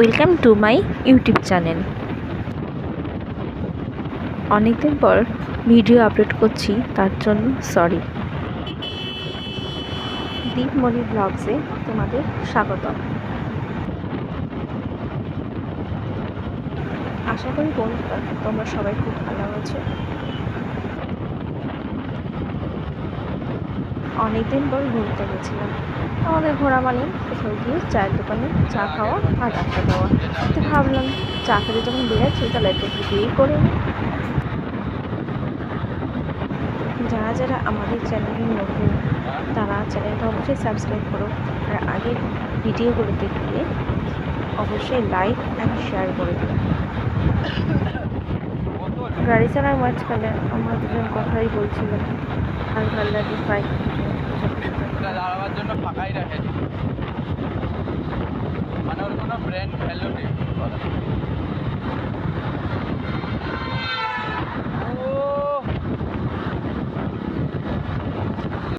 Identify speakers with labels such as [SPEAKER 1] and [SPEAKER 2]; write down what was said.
[SPEAKER 1] Welcome to my YouTube channel. অনেকদিন পর video upload করছি, তার জন্য সরি। দীপমণি ব্লগসে তোমাদের স্বাগতম। আশা করি বন্ধুরা তোমরা সবাই খুব ভালো আছো। অনেকদিন পর ঘুরতে গেছিলাম। আমাদের ঘোরা মানে কোথাও গিয়ে চায়ের দোকানে চা খাওয়া আর আড্ডা দেওয়া। তো ভাবলাম চা খেতে যখন বেড়েছি তাহলে একটু ভিডিওই করে নিই। যারা যারা আমাদের চ্যানেলে নতুন তারা চ্যানেলটা অবশ্যই সাবস্ক্রাইব করো, আর আগের ভিডিওগুলো দেখলে অবশ্যই লাইক অ্যান্ড শেয়ার করে দিও। গাড়ি চালার মাঝখানে আমরা দুজন কথাই বলছিলাম, আর ভালো লাগে বাইক
[SPEAKER 2] জন্য ফাঁকাই রাখে, মানে ওর কোনো ব্র্যান্ড ভ্যালু নেই।